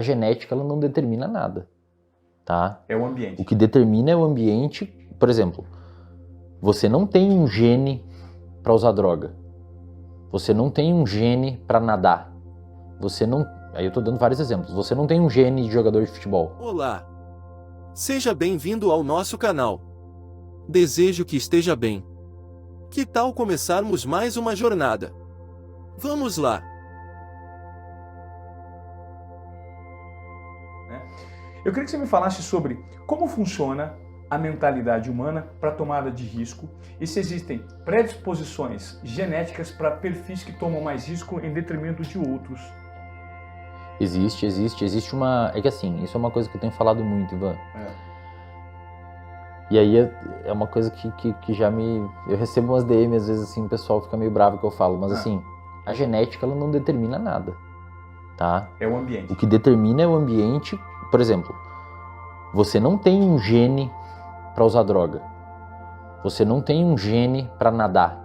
A genética ela não determina nada, tá? É o ambiente. O que determina é o ambiente. Por exemplo, você não tem um gene para usar droga. Você não tem um gene para nadar. Você não... Aí eu tô dando vários exemplos. Você não tem um gene de jogador de futebol. Olá! Seja bem-vindo ao nosso canal. Desejo que esteja bem. Que tal começarmos mais uma jornada? Vamos lá! Eu queria que você me falasse sobre como funciona a mentalidade humana para tomada de risco e se existem predisposições genéticas para perfis que tomam mais risco em detrimento de outros. Existe uma... É que assim, isso é uma coisa que eu tenho falado muito, Ivan. E aí é uma coisa que já me... Eu recebo umas DM, às vezes assim, o pessoal fica meio bravo que eu falo, mas assim, a genética ela não determina nada, tá? É o ambiente. O que determina é o ambiente. Por exemplo, você não tem um gene para usar droga. Você não tem um gene para nadar.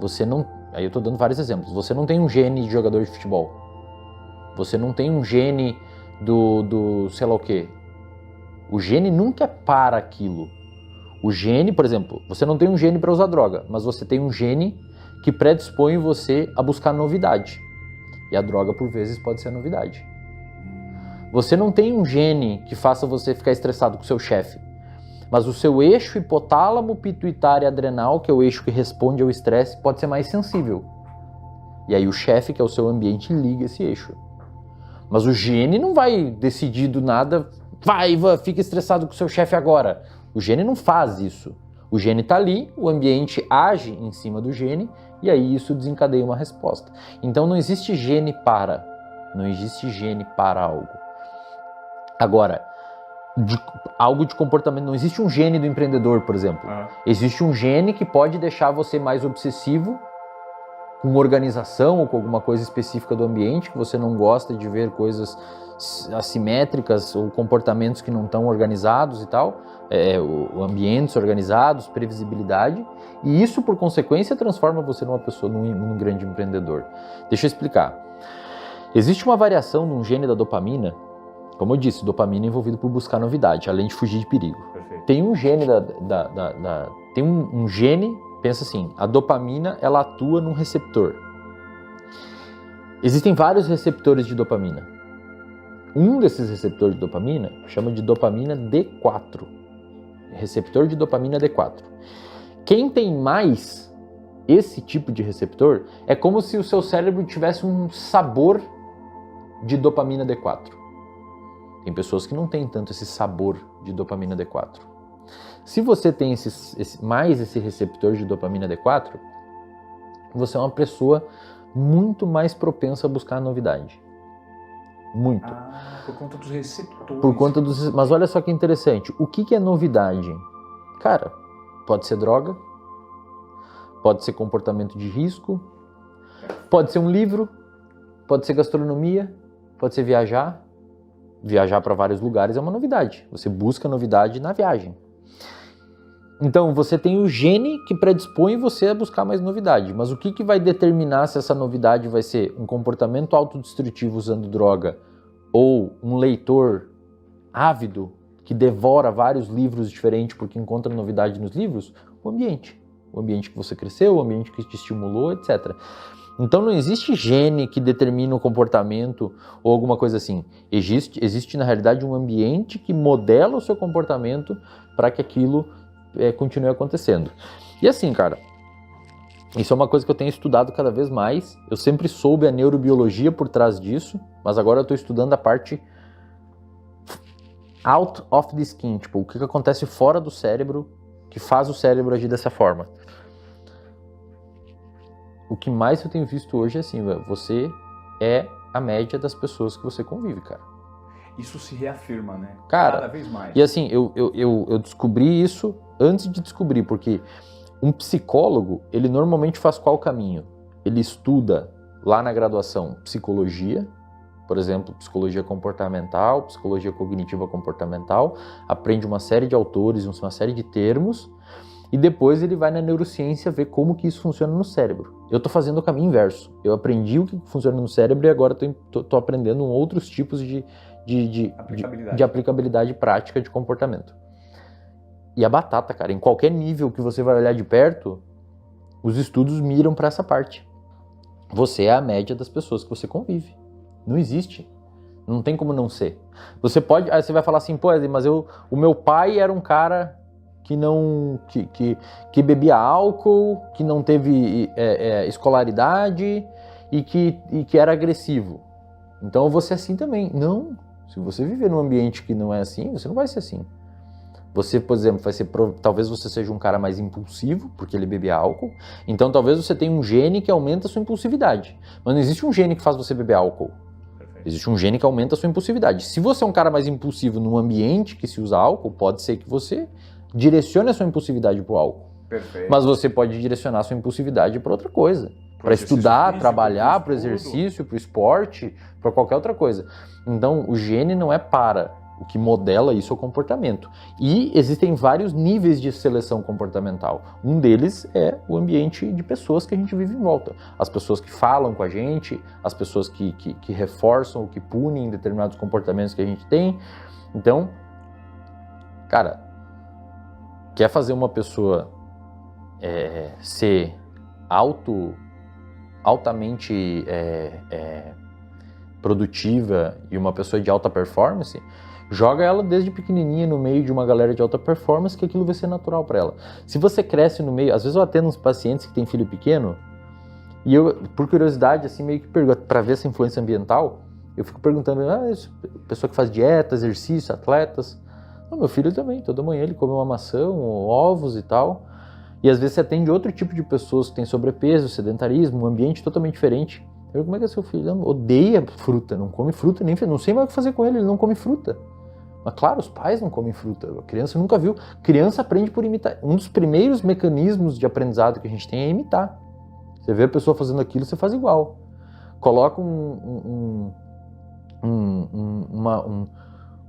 Você não... Aí eu tô dando vários exemplos. Você não tem um gene de jogador de futebol. Você não tem um gene do sei lá o quê. O gene nunca é para aquilo. O gene, por exemplo, você não tem um gene para usar droga, mas você tem um gene que predispõe você a buscar novidade. E a droga, por vezes, pode ser a novidade. Você não tem um gene que faça você ficar estressado com o seu chefe, mas o seu eixo hipotálamo, pituitário e adrenal, que é o eixo que responde ao estresse, pode ser mais sensível. E aí o chefe, que é o seu ambiente, liga esse eixo. Mas o gene não vai decidir do nada, vai, Ivan, fica estressado com o seu chefe agora. O gene não faz isso. O gene está ali, o ambiente age em cima do gene, e aí isso desencadeia uma resposta. Então não existe gene para. Não existe gene para algo. Agora, algo de comportamento, não existe um gene do empreendedor, por exemplo. Existe um gene que pode deixar você mais obsessivo com organização ou com alguma coisa específica do ambiente, que você não gosta de ver coisas assimétricas ou comportamentos que não estão organizados e tal, ambientes organizados, previsibilidade, e isso, por consequência, transforma você numa pessoa, num grande empreendedor. Deixa eu explicar. Existe uma variação num gene da dopamina. Como eu disse, dopamina é envolvido por buscar novidade, além de fugir de perigo. Perfeito. Tem um gene tem um gene, pensa assim, a dopamina ela atua num receptor. Existem vários receptores de dopamina. Um desses receptores de dopamina chama de dopamina D4. Receptor de dopamina D4. Quem tem mais esse tipo de receptor é como se o seu cérebro tivesse um sabor de dopamina D4. Tem pessoas que não têm tanto esse sabor de dopamina D4. Se você tem mais esse receptor de dopamina D4, você é uma pessoa muito mais propensa a buscar a novidade. Muito. Por conta dos receptores. Mas olha só que interessante. O que é novidade? Cara, pode ser droga, pode ser comportamento de risco, pode ser um livro, pode ser gastronomia, pode ser viajar. Viajar para vários lugares é uma novidade. Você busca novidade na viagem. Então, você tem o gene que predispõe você a buscar mais novidade. Mas o que vai determinar se essa novidade vai ser um comportamento autodestrutivo usando droga ou um leitor ávido que devora vários livros diferentes porque encontra novidade nos livros? O ambiente. O ambiente que você cresceu, o ambiente que te estimulou, etc. Então não existe gene que determina o comportamento ou alguma coisa assim. Existe na realidade um ambiente que modela o seu comportamento para que aquilo continue acontecendo. E assim, cara, isso é uma coisa que eu tenho estudado cada vez mais. Eu sempre soube a neurobiologia por trás disso, mas agora eu estou estudando a parte out of the skin, tipo, o que acontece fora do cérebro que faz o cérebro agir dessa forma. O que mais eu tenho visto hoje é assim, você é a média das pessoas que você convive, cara. Isso se reafirma, né? Cara, cada vez mais. E assim, eu descobri isso antes de descobrir, porque um psicólogo, ele normalmente faz qual caminho? Ele estuda lá na graduação psicologia, por exemplo, psicologia comportamental, psicologia cognitiva comportamental, aprende uma série de autores, uma série de termos, e depois ele vai na neurociência ver como que isso funciona no cérebro. Eu estou fazendo o caminho inverso. Eu aprendi o que funciona no cérebro e agora estou aprendendo outros tipos de de aplicabilidade prática de comportamento. E a batata, cara, em qualquer nível que você vai olhar de perto, os estudos miram para essa parte. Você é a média das pessoas que você convive. Não existe. Não tem como não ser. Você pode... Aí você vai falar assim, pô, mas o meu pai era um cara que não... que bebia álcool, que não teve escolaridade e que era agressivo. Então eu vou ser assim também. Não. Se você viver num ambiente que não é assim, você não vai ser assim. Você, por exemplo, talvez você seja um cara mais impulsivo, porque ele bebe álcool. Então talvez você tenha um gene que aumenta a sua impulsividade. Mas não existe um gene que faz você beber álcool. Existe um gene que aumenta a sua impulsividade. Se você é um cara mais impulsivo num ambiente que se usa álcool, pode ser que você direcione a sua impulsividade para o álcool. Perfeito. Mas você pode direcionar a sua impulsividade para outra coisa. Para estudar, físico, trabalhar, para o exercício, para o esporte, para qualquer outra coisa. Então, o gene não é para. O que modela isso é o comportamento. E existem vários níveis de seleção comportamental. Um deles é o ambiente de pessoas que a gente vive em volta. As pessoas que falam com a gente, as pessoas que reforçam ou que punem determinados comportamentos que a gente tem. Então, cara, quer fazer uma pessoa ser altamente produtiva e uma pessoa de alta performance, joga ela desde pequenininha no meio de uma galera de alta performance, que aquilo vai ser natural para ela. Se você cresce no meio, às vezes eu atendo uns pacientes que têm filho pequeno e eu, por curiosidade, assim, meio que pergunto, para ver essa influência ambiental, eu fico perguntando, pessoa que faz dieta, exercício, atletas. Não, meu filho também, toda manhã ele come uma maçã, ovos e tal. E às vezes você atende outro tipo de pessoas que têm sobrepeso, sedentarismo, um ambiente totalmente diferente. Eu, como é que é seu filho? Ele odeia fruta, não come fruta, nem não sei mais o que fazer com ele não come fruta. Mas claro, os pais não comem fruta, a criança nunca viu. Criança aprende por imitar. Um dos primeiros mecanismos de aprendizado que a gente tem é imitar. Você vê a pessoa fazendo aquilo, você faz igual. Coloca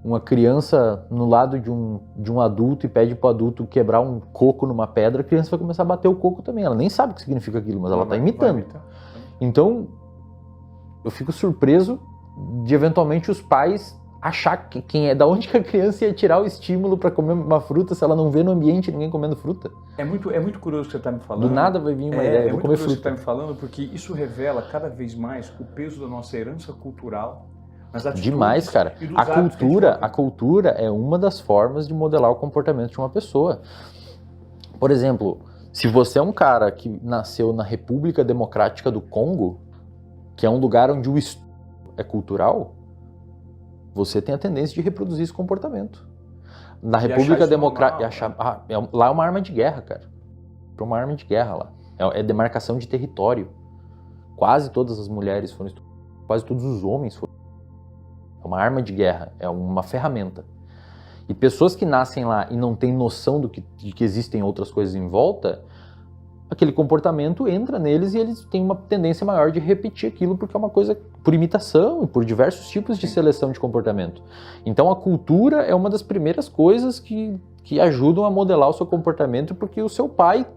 uma criança no lado de um adulto e pede para o adulto quebrar um coco numa pedra, a criança vai começar a bater o coco também. Ela nem sabe o que significa aquilo, mas ela está imitando. Então, eu fico surpreso de eventualmente os pais achar da onde que a criança ia tirar o estímulo para comer uma fruta se ela não vê no ambiente ninguém comendo fruta. É muito curioso o que você está me falando. Do nada vai vir uma ideia, vou comer fruta. É muito curioso o que você está me falando, porque isso revela cada vez mais o peso da nossa herança cultural. Demais, cara. A cultura é uma das formas de modelar o comportamento de uma pessoa. Por exemplo, se você é um cara que nasceu na República Democrática do Congo, que é um lugar onde o estudo é cultural, você tem a tendência de reproduzir esse comportamento. Na República Democrática... Lá é uma arma de guerra, cara. É uma arma de guerra lá. É demarcação de território. Quase todas as mulheres foram estudadas. Quase todos os homens foram. É uma arma de guerra. É uma ferramenta. E pessoas que nascem lá e não têm noção de que existem outras coisas em volta, aquele comportamento entra neles e eles têm uma tendência maior de repetir aquilo porque é uma coisa por imitação e por diversos tipos de seleção de comportamento. Então a cultura é uma das primeiras coisas que ajudam a modelar o seu comportamento porque o seu pai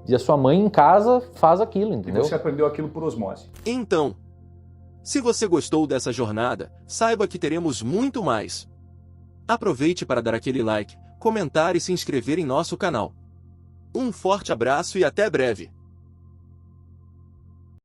e a sua mãe em casa faz aquilo, entendeu? E você aprendeu aquilo por osmose. Então, se você gostou dessa jornada, saiba que teremos muito mais. Aproveite para dar aquele like, comentar e se inscrever em nosso canal. Um forte abraço e até breve!